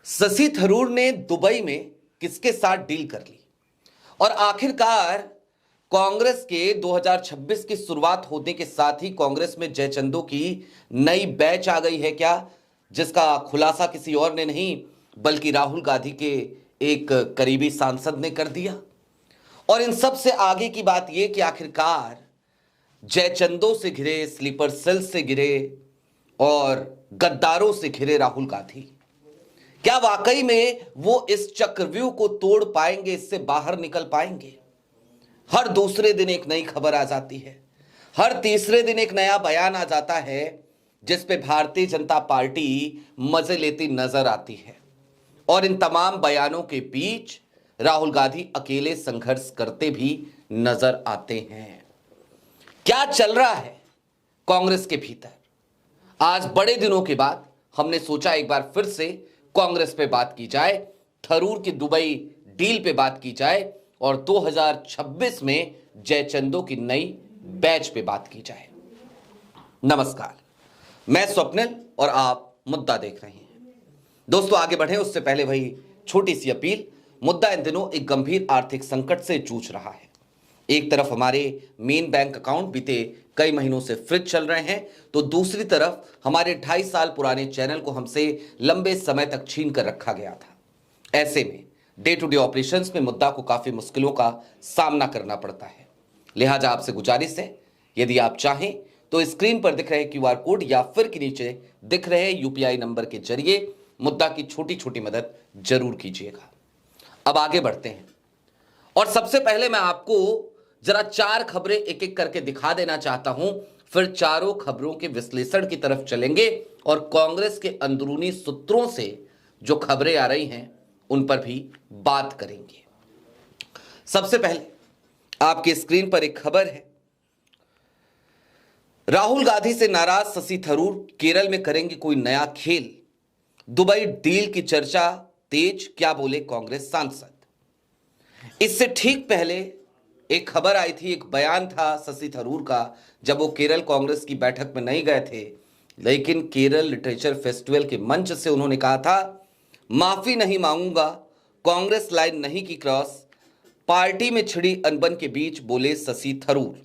शशि थरूर ने दुबई में किसके साथ डील कर ली और आखिरकार कांग्रेस के 2026 की शुरुआत होने के साथ ही कांग्रेस में जयचंदों की नई बैच आ गई है क्या, जिसका खुलासा किसी और ने नहीं बल्कि राहुल गांधी के एक करीबी सांसद ने कर दिया। और इन सब से आगे की बात यह कि आखिरकार जयचंदों से घिरे, स्लीपर सेल से घिरे और गद्दारों से घिरे राहुल गांधी क्या वाकई में वो इस चक्रव्यूह को तोड़ पाएंगे, इससे बाहर निकल पाएंगे। हर दूसरे दिन एक नई खबर आ जाती है, हर तीसरे दिन एक नया बयान आ जाता है जिस पे भारतीय जनता पार्टी मजे लेती नजर आती है। और इन तमाम बयानों के बीच राहुल गांधी अकेले संघर्ष करते भी नजर आते हैं। क्या चल रहा है कांग्रेस के भीतर? आज बड़े दिनों के बाद हमने सोचा एक बार फिर से कांग्रेस पे बात की जाए, थरूर की दुबई डील पे बात की जाए और 2026 में जयचंदों की नई बैच पे बात की जाए। नमस्कार, मैं स्वप्निल और आप मुद्दा देख रहे हैं। दोस्तों, आगे बढ़े उससे पहले वही छोटी सी अपील। मुद्दा इन दिनों एक गंभीर आर्थिक संकट से जूझ रहा है। एक तरफ हमारे मेन बैंक अकाउंट बीते कई महीनों से फ्रीज चल रहे हैं, तो दूसरी तरफ हमारे 2.5 साल पुराने चैनल को हमसे लंबे समय तक छीन कर रखा गया था। ऐसे में डे टू डे ऑपरेशंस में मुद्दा को काफी मुश्किलों का सामना करना पड़ता है। लिहाजा आपसे गुजारिश है, यदि आप चाहें तो स्क्रीन पर दिख रहे QR कोड या फिर के नीचे दिख रहे UPI नंबर के जरिए मुद्दा की छोटी छोटी मदद जरूर कीजिएगा। अब आगे बढ़ते हैं और सबसे पहले मैं आपको जरा 4 खबरें एक एक करके दिखा देना चाहता हूं, फिर चारों खबरों के विश्लेषण की तरफ चलेंगे और कांग्रेस के अंदरूनी सूत्रों से जो खबरें आ रही हैं उन पर भी बात करेंगे। सबसे पहले आपकी स्क्रीन पर एक खबर है, राहुल गांधी से नाराज शशि थरूर केरल में करेंगे कोई नया खेल, दुबई डील की चर्चा तेज, क्या बोले कांग्रेस सांसद। इससे ठीक पहले एक खबर आई थी, एक बयान था शशि थरूर का जब वो केरल कांग्रेस की बैठक में नहीं गए थे, लेकिन केरल लिटरेचर फेस्टिवल के मंच से उन्होंने कहा था, माफी नहीं मांगूंगा, कांग्रेस लाइन नहीं की क्रॉस, पार्टी में छिड़ी अनबन के बीच बोले शशि थरूर।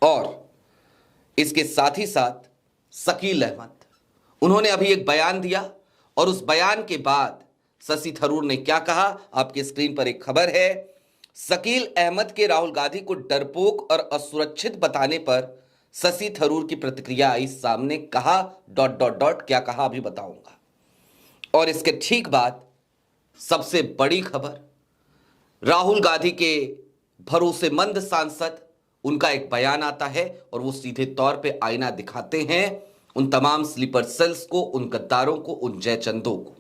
और इसके साथ ही साथ शकील अहमद, उन्होंने अभी एक बयान दिया और उस बयान के बाद शशि थरूर ने क्या कहा, आपकी स्क्रीन पर एक खबर है। शकील अहमद के राहुल गांधी को डरपोक और असुरक्षित बताने पर शशि थरूर की प्रतिक्रिया आई सामने, कहा ... क्या कहा अभी बताऊंगा। और इसके ठीक बाद सबसे बड़ी खबर, राहुल गांधी के भरोसेमंद सांसद, उनका एक बयान आता है और वो सीधे तौर पे आईना दिखाते हैं उन तमाम स्लीपर सेल्स को, उन गद्दारों को, उन जयचंदों को,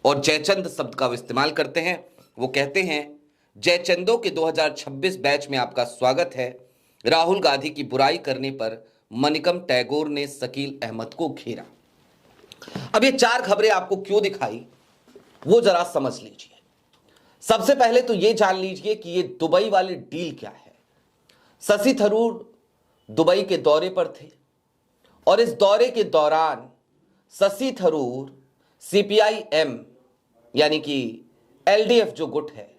और जयचंद शब्द का वो इस्तेमाल करते हैं। वो कहते हैं, जयचंदों के 2026 बैच में आपका स्वागत है। राहुल गांधी की बुराई करने पर मनिकम टैगोर ने शकील अहमद को घेरा। अब ये 4 खबरें आपको क्यों दिखाई वो जरा समझ लीजिए। सबसे पहले तो ये जान लीजिए कि ये दुबई वाली डील क्या है। शशि थरूर दुबई के दौरे पर थे और इस दौरे के दौरान शशि थरूर CPIM यानी कि LDF जो गुट है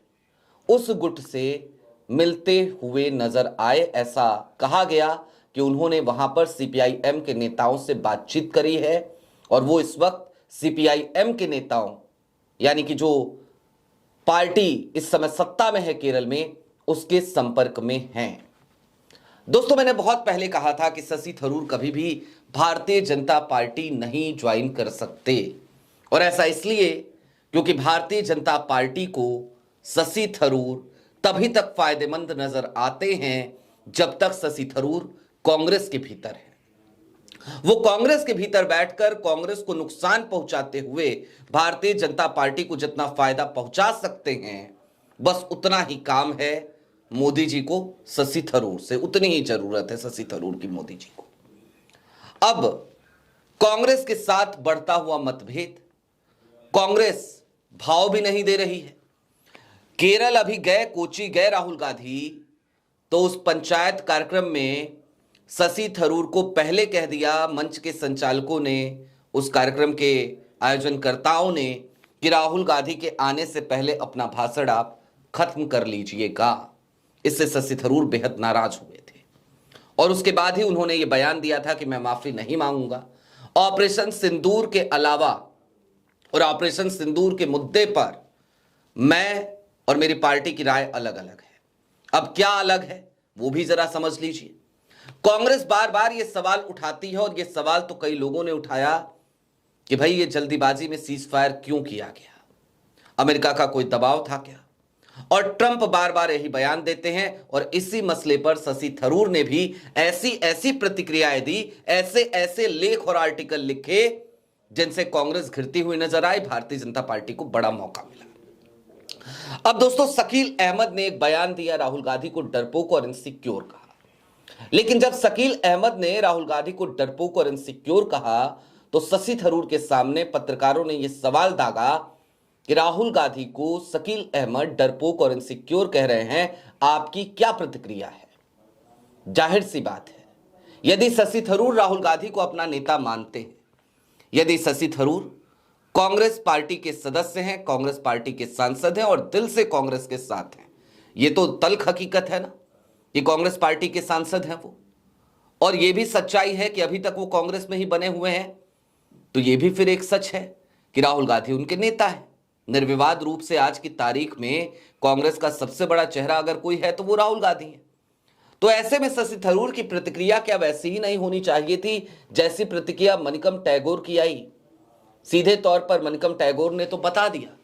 उस गुट से मिलते हुए नजर आए। ऐसा कहा गया कि उन्होंने वहां पर CPIM के नेताओं से बातचीत करी है और वो इस वक्त CPIM के नेताओं यानी कि जो पार्टी इस समय सत्ता में है केरल में, उसके संपर्क में हैं। दोस्तों, मैंने बहुत पहले कहा था कि शशि थरूर कभी भी भारतीय जनता पार्टी नहीं ज्वाइन कर सकते, और ऐसा इसलिए क्योंकि भारतीय जनता पार्टी को शशि थरूर तभी तक फायदेमंद नजर आते हैं जब तक शशि थरूर कांग्रेस के भीतर है। वो कांग्रेस के भीतर बैठकर कांग्रेस को नुकसान पहुंचाते हुए भारतीय जनता पार्टी को जितना फायदा पहुंचा सकते हैं, बस उतना ही काम है मोदी जी को शशि थरूर से, उतनी ही जरूरत है शशि थरूर की मोदी जी को। अब कांग्रेस के साथ बढ़ता हुआ मतभेद, कांग्रेस भाव भी नहीं दे रही है। केरल अभी गए, कोची गए राहुल गांधी, तो उस पंचायत कार्यक्रम में शशि थरूर को पहले कह दिया, मंच के संचालकों ने उस कार्यक्रम के आयोजनकर्ताओं ने कि राहुल गांधी के आने से पहले अपना भाषण आप खत्म कर लीजिएगा। इससे शशि थरूर बेहद नाराज हुए थे और उसके बाद ही उन्होंने ये बयान दिया था कि मैं माफी नहीं मांगूंगा। ऑपरेशन सिंदूर के अलावा और ऑपरेशन सिंदूर के मुद्दे पर मैं और मेरी पार्टी की राय अलग अलग है। अब क्या अलग है वो भी जरा समझ लीजिए। कांग्रेस बार बार ये सवाल उठाती है और ये सवाल तो कई लोगों ने उठाया कि भाई ये जल्दीबाजी में सीज फायर क्यों किया गया, अमेरिका का कोई दबाव था क्या? और ट्रंप बार बार यही बयान देते हैं और इसी मसले पर शशि थरूर ने भी ऐसी ऐसी प्रतिक्रियाएं दी, ऐसे ऐसे लेख और आर्टिकल लिखे जिनसे कांग्रेस घिरती हुई नजर आई। भारतीय जनता पार्टी को बड़ा मौका मिला। अब दोस्तों, शकील अहमद ने एक बयान दिया, राहुल गांधी को डरपोक और इनसिक्योर कहा। लेकिन जब शकील अहमद ने राहुल गांधी को डरपोक और इनसिक्योर कहा तो शशि थरूर के सामने पत्रकारों ने यह सवाल दागा कि राहुल गांधी को शकील अहमद डरपोक और इनसिक्योर कह रहे हैं, आपकी क्या प्रतिक्रिया है? जाहिर सी बात है, यदि शशि थरूर राहुल गांधी को अपना नेता मानते हैं, यदि शशि थरूर कांग्रेस पार्टी के सदस्य हैं, कांग्रेस पार्टी के सांसद हैं और दिल से कांग्रेस के साथ हैं, ये तो तल्ख हकीकत है ना कि कांग्रेस पार्टी के सांसद हैं वो, और ये भी सच्चाई है कि अभी तक वो कांग्रेस में ही बने हुए हैं, तो ये भी फिर एक सच है कि राहुल गांधी उनके नेता है। निर्विवाद रूप से आज की तारीख में कांग्रेस का सबसे बड़ा चेहरा अगर कोई है तो वो राहुल गांधी है। तो ऐसे में शशि थरूर की प्रतिक्रिया क्या वैसी ही नहीं होनी चाहिए थी जैसी प्रतिक्रिया मणिकम टैगोर की आई? सीधे तौर पर मणिकम टैगोर ने तो बता दिया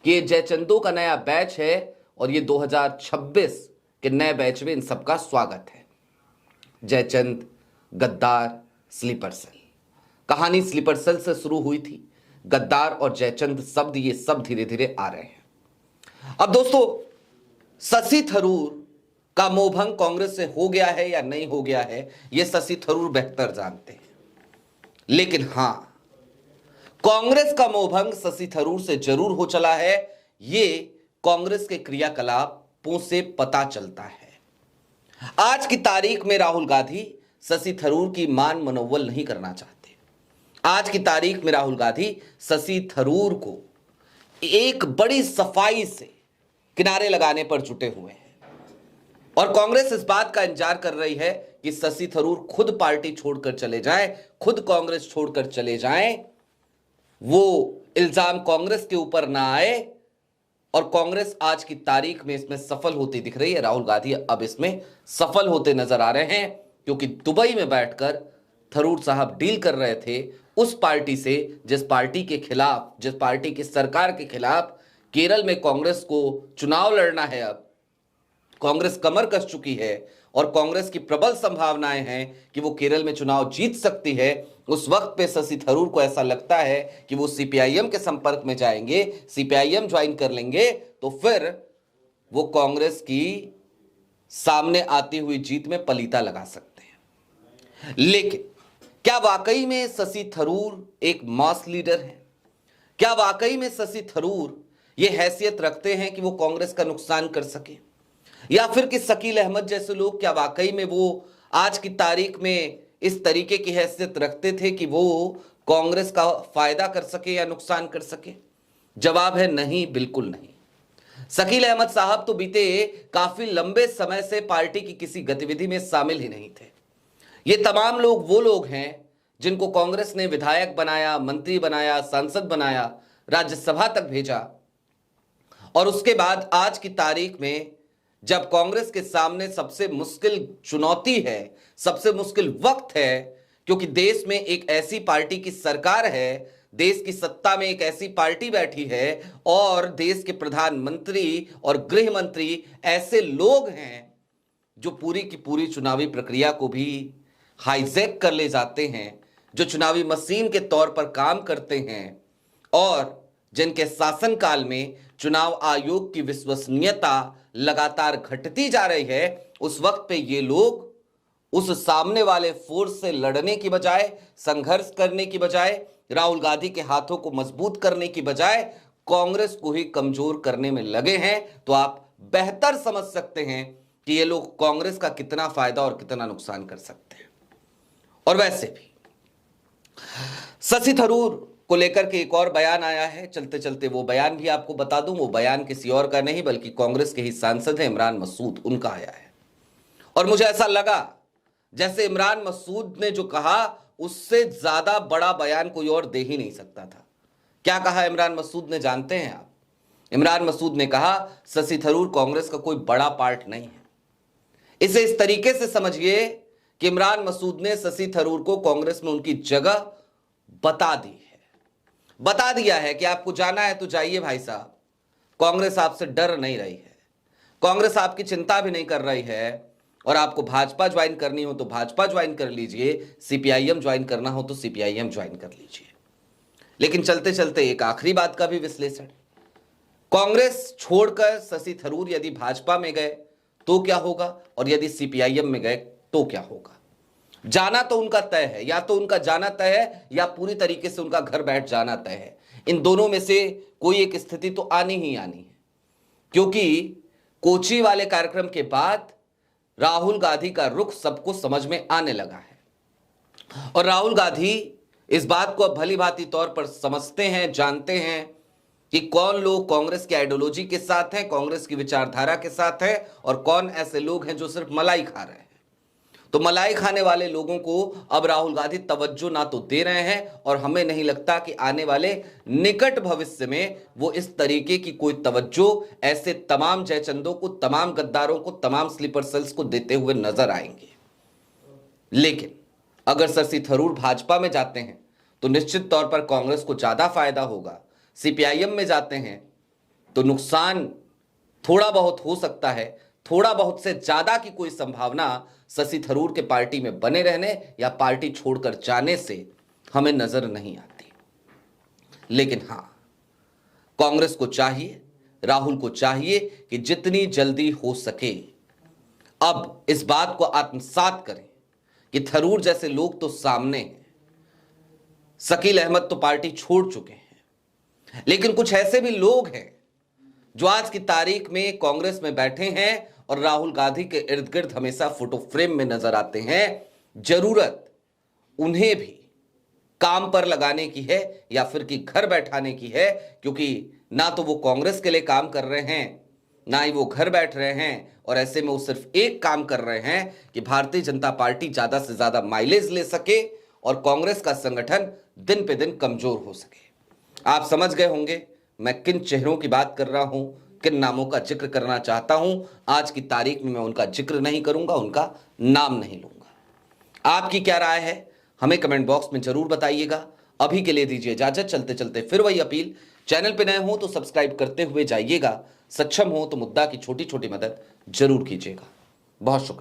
कि ये जयचंदों का नया बैच है और ये 2026 के नए बैच में इन सबका स्वागत है। जयचंद, गद्दार, स्लीपर सेल, कहानी स्लीपर सेल से शुरू हुई थी। गद्दार और जयचंद शब्द ये सब धीरे धीरे आ रहे हैं। अब दोस्तों, शशि थरूर का मोहभंग कांग्रेस से हो गया है या नहीं हो गया है, यह शशि थरूर बेहतर जानते हैं। लेकिन हां, कांग्रेस का मोहभंग शशि थरूर से जरूर हो चला है, यह कांग्रेस के क्रियाकलापों से पता चलता है। आज की तारीख में राहुल गांधी शशि थरूर की मान मनोवल नहीं करना चाहते। आज की तारीख में राहुल गांधी शशि थरूर को एक बड़ी सफाई से किनारे लगाने पर जुटे हुए हैं और कांग्रेस इस बात का इंतजार कर रही है कि शशि थरूर खुद पार्टी छोड़कर चले जाएं, खुद कांग्रेस छोड़कर चले जाएं, वो इल्जाम कांग्रेस के ऊपर ना आए। और कांग्रेस आज की तारीख में इसमें सफल होती दिख रही है। राहुल गांधी अब इसमें सफल होते नजर आ रहे हैं क्योंकि दुबई में बैठकर थरूर साहब डील कर रहे थे उस पार्टी से जिस पार्टी के खिलाफ, जिस पार्टी की सरकार के खिलाफ केरल में कांग्रेस को चुनाव लड़ना है। अब कांग्रेस कमर कस चुकी है और कांग्रेस की प्रबल संभावनाएं हैं कि वो केरल में चुनाव जीत सकती है। उस वक्त पे शशि थरूर को ऐसा लगता है कि वो सीपीआईएम के संपर्क में जाएंगे, सीपीआईएम ज्वाइन कर लेंगे तो फिर वो कांग्रेस की सामने आती हुई जीत में पलीता लगा सकते हैं। लेकिन क्या वाकई में शशि थरूर एक मास लीडर है? क्या वाकई में शशि थरूर ये हैसियत रखते हैं कि वो कांग्रेस का नुकसान कर सके? या फिर कि शकील अहमद जैसे लोग क्या वाकई में वो आज की तारीख में इस तरीके की हैसियत रखते थे कि वो कांग्रेस का फायदा कर सके या नुकसान कर सके? जवाब है नहीं, बिल्कुल नहीं। शकील अहमद साहब तो बीते काफी लंबे समय से पार्टी की किसी गतिविधि में शामिल ही नहीं थे। ये तमाम लोग वो लोग हैं जिनको कांग्रेस ने विधायक बनाया, मंत्री बनाया, सांसद बनाया, राज्यसभा तक भेजा और उसके बाद आज की तारीख में जब कांग्रेस के सामने सबसे मुश्किल चुनौती है, सबसे मुश्किल वक्त है, क्योंकि देश में एक ऐसी पार्टी की सरकार है, देश की सत्ता में एक ऐसी पार्टी बैठी है और देश के प्रधानमंत्री और गृह मंत्री ऐसे लोग हैं जो पूरी की पूरी चुनावी प्रक्रिया को भी हाईजैक कर ले जाते हैं, जो चुनावी मशीन के तौर पर काम करते हैं और जिनके शासनकाल में चुनाव आयोग की विश्वसनीयता लगातार घटती जा रही है। उस वक्त पे ये लोग उस सामने वाले फोर्स से लड़ने की बजाय, संघर्ष करने की बजाय, राहुल गांधी के हाथों को मजबूत करने की बजाय कांग्रेस को ही कमजोर करने में लगे हैं। तो आप बेहतर समझ सकते हैं कि ये लोग कांग्रेस का कितना फायदा और कितना नुकसान कर सकते हैं। और वैसे भी शशि थरूर को लेकर के एक और बयान आया है। चलते चलते वो बयान भी आपको बता दूं। वो बयान किसी और का नहीं बल्कि कांग्रेस के ही सांसद हैं इमरान मसूद, उनका आया है। और मुझे ऐसा लगा जैसे इमरान मसूद ने जो कहा उससे ज्यादा बड़ा बयान कोई और दे ही नहीं सकता था। क्या कहा इमरान मसूद ने, जानते हैं आप? इमरान मसूद ने कहा शशि थरूर कांग्रेस का कोई बड़ा पार्ट नहीं है। इसे इस तरीके से समझिए कि इमरान मसूद ने शशि थरूर को कांग्रेस में उनकी जगह बता दी है, बता दिया है कि आपको जाना है तो जाइए भाई साहब, कांग्रेस आपसे डर नहीं रही है, कांग्रेस आपकी चिंता भी नहीं कर रही है, और आपको भाजपा ज्वाइन करनी हो तो भाजपा ज्वाइन कर लीजिए, सीपीआईएम ज्वाइन करना हो तो सीपीआईएम ज्वाइन कर लीजिए। लेकिन चलते चलते एक आखिरी बात का भी विश्लेषण, कांग्रेस छोड़कर शशि थरूर यदि भाजपा में गए तो क्या होगा, और यदि सीपीआईएम में गए तो क्या होगा। जाना तो उनका तय है, या तो उनका जाना तय है या पूरी तरीके से उनका घर बैठ जाना तय है। इन दोनों में से कोई एक स्थिति तो आनी ही आनी है, क्योंकि कोची वाले कार्यक्रम के बाद राहुल गांधी का रुख सबको समझ में आने लगा है, और राहुल गांधी इस बात को अब भली भांति तौर पर समझते हैं, जानते हैं कि कौन लोग कांग्रेस की आइडियोलॉजी के साथ हैं, कांग्रेस की विचारधारा के साथ हैं, और कौन ऐसे लोग हैं जो सिर्फ मलाई खा रहे हैं। तो मलाई खाने वाले लोगों को अब राहुल गांधी तवज्जो ना तो दे रहे हैं, और हमें नहीं लगता कि आने वाले निकट भविष्य में वो इस तरीके की कोई तवज्जो ऐसे तमाम जयचंदों को, तमाम गद्दारों को, तमाम स्लीपर सेल्स को देते हुए नजर आएंगे। लेकिन अगर शशि थरूर भाजपा में जाते हैं तो निश्चित तौर पर कांग्रेस को ज्यादा फायदा होगा। सीपीआईएम में जाते हैं तो नुकसान थोड़ा बहुत हो सकता है, थोड़ा बहुत से ज्यादा की कोई संभावना शशि थरूर के पार्टी में बने रहने या पार्टी छोड़कर जाने से हमें नजर नहीं आती। लेकिन हां, कांग्रेस को चाहिए, राहुल को चाहिए कि जितनी जल्दी हो सके अब इस बात को आत्मसात करें कि थरूर जैसे लोग तो सामने हैं। शकील अहमद तो पार्टी छोड़ चुके हैं, लेकिन कुछ ऐसे भी लोग हैं जो आज की तारीख में कांग्रेस में बैठे हैं और राहुल गांधी के इर्द गिर्द हमेशा फोटो फ्रेम में नजर आते हैं। जरूरत उन्हें भी काम पर लगाने की है या फिर कि घर बैठाने की है, क्योंकि ना तो वो कांग्रेस के लिए काम कर रहे हैं, ना ही वो घर बैठ रहे हैं, और ऐसे में वो सिर्फ एक काम कर रहे हैं कि भारतीय जनता पार्टी ज्यादा से ज्यादा माइलेज ले सके और कांग्रेस का संगठन दिन पे दिन कमजोर हो सके। आप समझ गए होंगे मैं किन चेहरों की बात कर रहा हूं, किन नामों का जिक्र करना चाहता हूं। आज की तारीख में मैं उनका जिक्र नहीं करूंगा, उनका नाम नहीं लूंगा। आपकी क्या राय है हमें कमेंट बॉक्स में जरूर बताइएगा। अभी के लिए दीजिए इजाजत। चलते चलते फिर वही अपील, चैनल पे नए हो तो सब्सक्राइब करते हुए जाइएगा, सक्षम हो तो मुद्दा की छोटी छोटी मदद जरूर कीजिएगा। बहुत शुक्रिया।